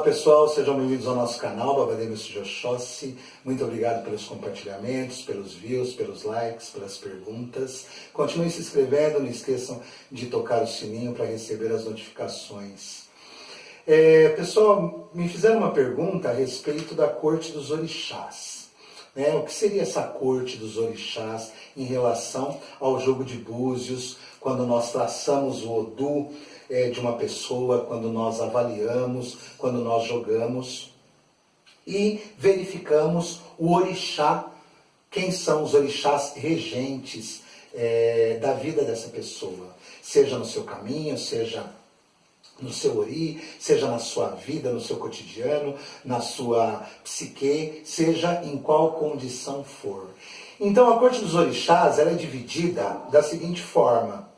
pessoal, sejam bem-vindos ao nosso canal, Babademos de Oxóssi. Muito obrigado pelos compartilhamentos, pelos views, pelos likes, pelas perguntas. Continuem se inscrevendo, não esqueçam de tocar o sininho para receber as notificações. Pessoal, me fizeram uma pergunta a respeito da corte dos orixás. O que seria essa corte dos orixás em relação ao jogo de búzios, quando nós traçamos o Odu de uma pessoa, quando nós avaliamos, quando nós jogamos e verificamos o orixá, quem são os orixás regentes da vida dessa pessoa, seja no seu caminho, seja no seu ori, seja na sua vida, no seu cotidiano, na sua psique, seja em qual condição for. Então a corte dos orixás ela é dividida da seguinte forma.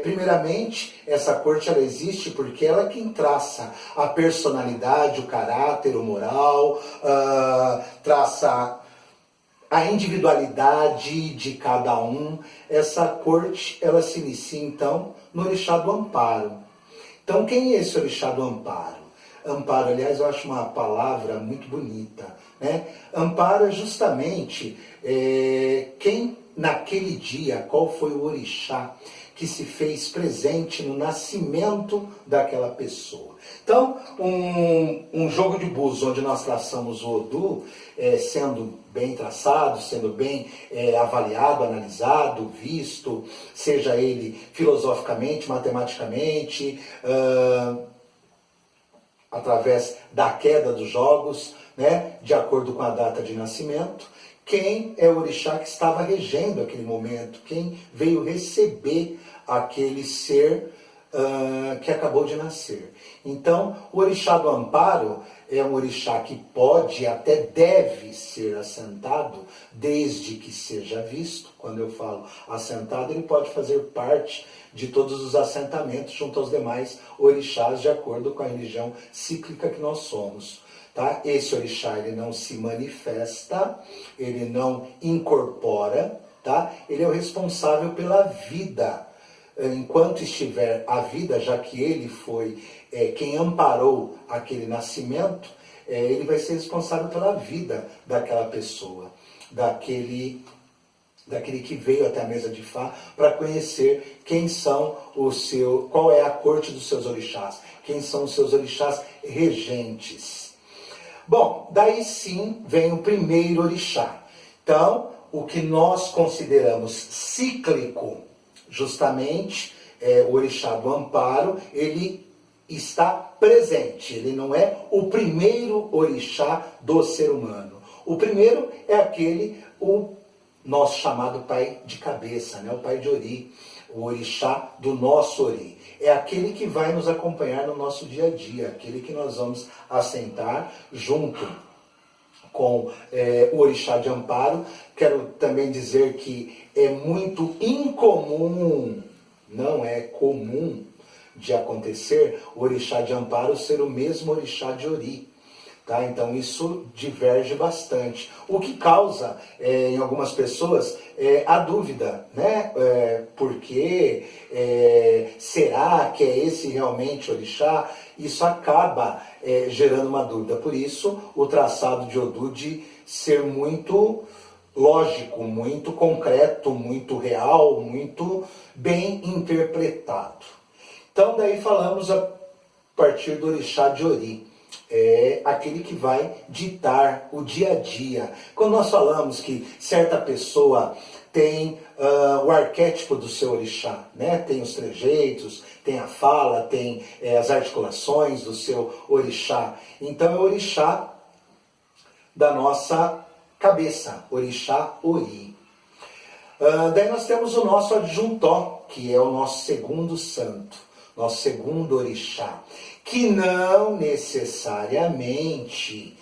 Primeiramente, essa corte ela existe porque ela é quem traça a personalidade, o caráter, o moral, traça a individualidade de cada um. Essa corte ela se inicia então no orixá do amparo. Então quem é esse orixá do amparo? Amparo, aliás, eu acho uma palavra muito bonita, né? Amparo é justamente quem naquele dia, qual foi o orixá que se fez presente no nascimento daquela pessoa. Então, um jogo de búzios onde nós traçamos o Odu, sendo bem traçado, sendo bem avaliado, analisado, visto, seja ele filosoficamente, matematicamente, através da queda dos jogos, né, de acordo com a data de nascimento, quem é o orixá que estava regendo aquele momento, quem veio receber aquele ser que acabou de nascer. Então, o orixá do amparo é um orixá que pode, até deve ser assentado, desde que seja visto. Quando eu falo assentado, ele pode fazer parte de todos os assentamentos junto aos demais orixás, de acordo com a religião cíclica que nós somos. Tá? Esse orixá ele não se manifesta, ele não incorpora, tá? Ele é o responsável pela vida. Enquanto estiver a vida, já que ele foi quem amparou aquele nascimento, ele vai ser responsável pela vida daquela pessoa, daquele que veio até a mesa de Fá para conhecer quem são qual é a corte dos seus orixás, quem são os seus orixás regentes. Bom, daí sim vem o primeiro orixá. Então, o que nós consideramos cíclico, justamente, o orixá do amparo, ele está presente. Ele não é o primeiro orixá do ser humano. O primeiro é o nosso chamado pai de cabeça, né? O pai de Ori, o orixá do nosso Ori. É aquele que vai nos acompanhar no nosso dia a dia, aquele que nós vamos assentar junto com o orixá de amparo. Quero também dizer que é muito incomum, não é comum de acontecer, o orixá de amparo ser o mesmo orixá de Ori. Tá? Então isso diverge bastante. O que causa em algumas pessoas a dúvida, né? Porque será que é esse realmente orixá? Isso acaba gerando uma dúvida. Por isso o traçado de Odu de ser muito lógico, muito concreto, muito real, muito bem interpretado. Então daí falamos a partir do orixá de Ori. É aquele que vai ditar o dia a dia. Quando nós falamos que certa pessoa tem o arquétipo do seu orixá, né? Tem os trejeitos, tem a fala, tem as articulações do seu orixá. Então é o orixá da nossa cabeça, orixá Ori. Daí nós temos o nosso adjuntó, que é o nosso segundo santo, nosso segundo orixá, que não necessariamente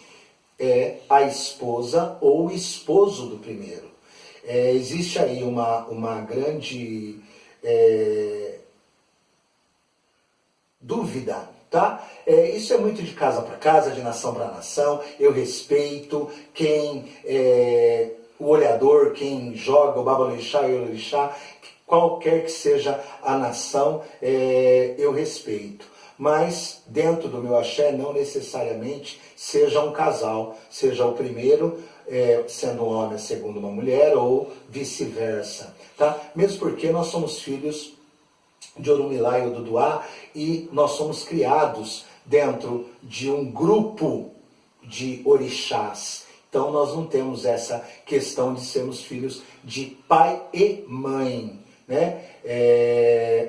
é a esposa ou o esposo do primeiro. Existe aí uma grande dúvida, tá? Isso é muito de casa para casa, de nação para nação. Eu respeito quem o olhador, quem joga o babalorixá e o orixá, qualquer que seja a nação, eu respeito. mas dentro do meu axé não necessariamente seja um casal, seja o primeiro sendo um homem, a segunda uma mulher, ou vice-versa, tá? Mesmo porque nós somos filhos de Orumilá e Oduduá e nós somos criados dentro de um grupo de orixás. Então nós não temos essa questão de sermos filhos de pai e mãe, né?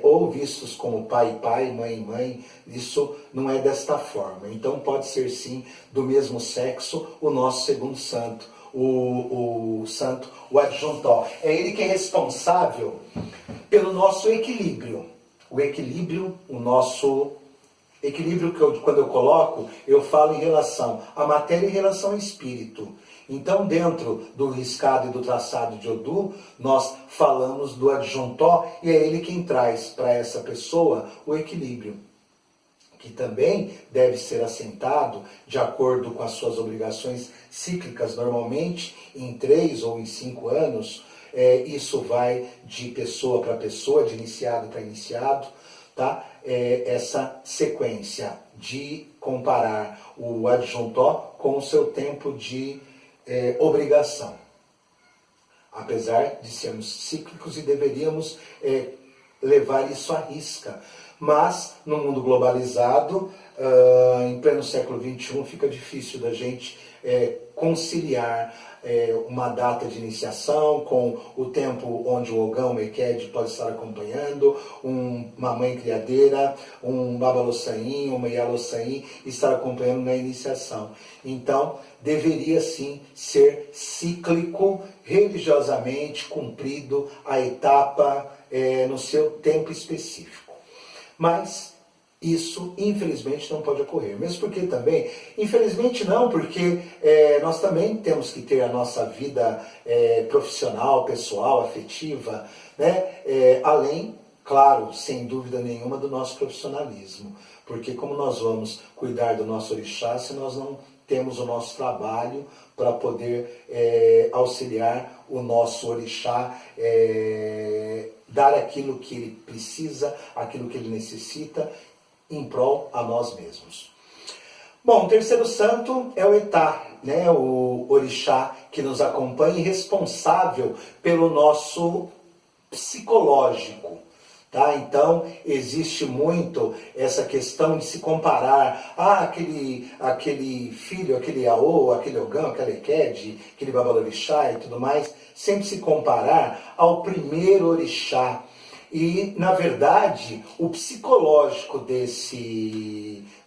Ou vistos como pai e pai, mãe e mãe. Isso não é desta forma. Então pode ser sim do mesmo sexo o nosso segundo santo, o santo, o adjuntó. É ele que é responsável pelo nosso equilíbrio. O equilíbrio, o nosso equilíbrio que quando eu coloco, eu falo em relação à matéria e em relação ao espírito. Então, dentro do riscado e do traçado de Odu, nós falamos do adjuntó e é ele quem traz para essa pessoa o equilíbrio, que também deve ser assentado de acordo com as suas obrigações cíclicas, normalmente em 3 ou em 5 anos. Isso vai de pessoa para pessoa, de iniciado para iniciado, tá? Essa sequência de comparar o adjuntó com o seu tempo de obrigação. Apesar de sermos cíclicos e deveríamos levar isso à risca. Mas, no mundo globalizado, em pleno século XXI, fica difícil da gente conciliar uma data de iniciação com o tempo onde o Ogão, o Mequede pode estar acompanhando, uma mãe criadeira, um Babalossain, uma Yalossain estar acompanhando na iniciação. Então, deveria sim ser cíclico, religiosamente cumprido a etapa no seu tempo específico. Mas isso, infelizmente, não pode ocorrer. Mesmo porque também, infelizmente não, porque nós também temos que ter a nossa vida profissional, pessoal, afetiva, né? Além, claro, sem dúvida nenhuma, do nosso profissionalismo. Porque como nós vamos cuidar do nosso orixá se nós não temos o nosso trabalho para poder auxiliar o nosso orixá, dar aquilo que ele precisa, aquilo que ele necessita, em prol a nós mesmos. Bom, o terceiro santo é o Etá, né? O orixá que nos acompanha e responsável pelo nosso psicológico. Tá? Então, existe muito essa questão de se comparar, aquele filho, aquele Aô, aquele Ogão, aquele Ekede, aquele Babalorixá e tudo mais, sempre se comparar ao primeiro orixá. E, na verdade, o psicológico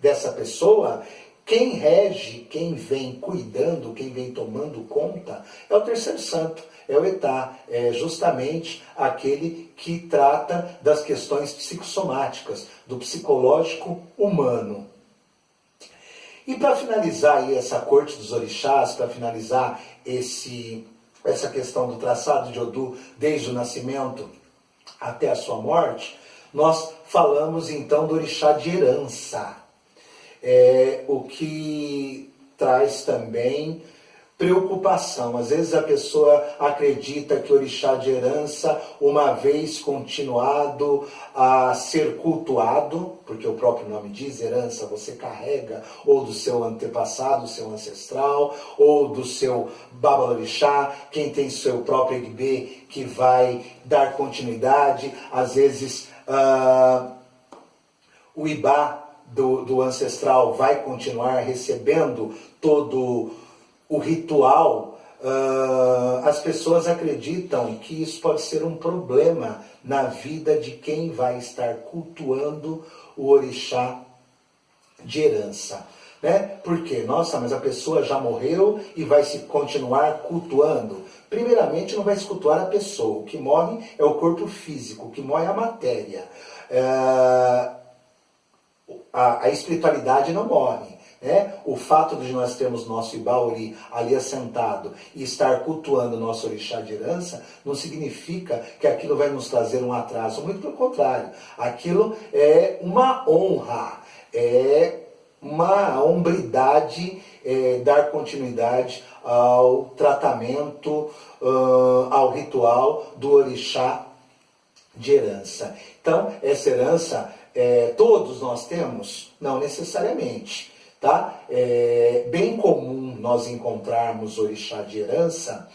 dessa pessoa, quem rege, quem vem cuidando, quem vem tomando conta, é o terceiro santo, é o Etá, é justamente aquele que trata das questões psicossomáticas, do psicológico humano. E para finalizar aí essa corte dos orixás, para finalizar essa questão do traçado de Odu desde o nascimento até a sua morte, nós falamos então do orixá de herança, o que traz também preocupação. Às vezes a pessoa acredita que o orixá de herança, uma vez continuado a ser cultuado, porque o próprio nome diz, herança você carrega, ou do seu antepassado, do seu ancestral, ou do seu babalorixá, quem tem seu próprio Egbê que vai dar continuidade. Às vezes o Ibá do ancestral vai continuar recebendo todo o ritual. As pessoas acreditam que isso pode ser um problema na vida de quem vai estar cultuando o orixá de herança. Né? Por quê? Nossa, mas a pessoa já morreu e vai se continuar cultuando. Primeiramente, não vai se cultuar a pessoa. O que morre é o corpo físico, o que morre é a matéria. A espiritualidade não morre. O fato de nós termos nosso Ibauri ali assentado e estar cultuando o nosso orixá de herança não significa que aquilo vai nos trazer um atraso, muito pelo contrário. Aquilo é uma honra, é uma hombridade, dar continuidade ao tratamento, ao ritual do orixá de herança. Então, essa herança todos nós temos? Não necessariamente. Tá? É bem comum nós encontrarmos orixá de herança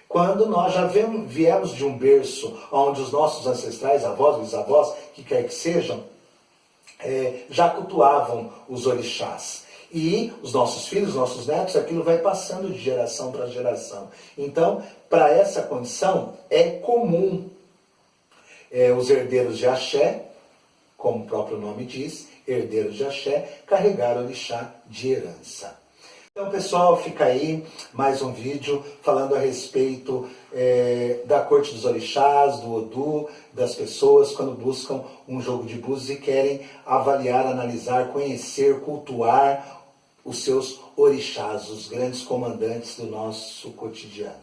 quando nós já viemos de um berço onde os nossos ancestrais, avós, bisavós, que quer que sejam, já cultuavam os orixás. E os nossos filhos, nossos netos, aquilo vai passando de geração para geração. Então, para essa condição, é comum os herdeiros de axé, como o próprio nome diz, herdeiros de axé, carregar orixá de herança. Então, pessoal, fica aí mais um vídeo falando a respeito da corte dos orixás, do Odu, das pessoas quando buscam um jogo de búzios e querem avaliar, analisar, conhecer, cultuar os seus orixás, os grandes comandantes do nosso cotidiano.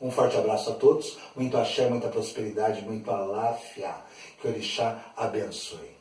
Um forte abraço a todos, muito axé, muita prosperidade, muito aláfia. Que o orixá abençoe.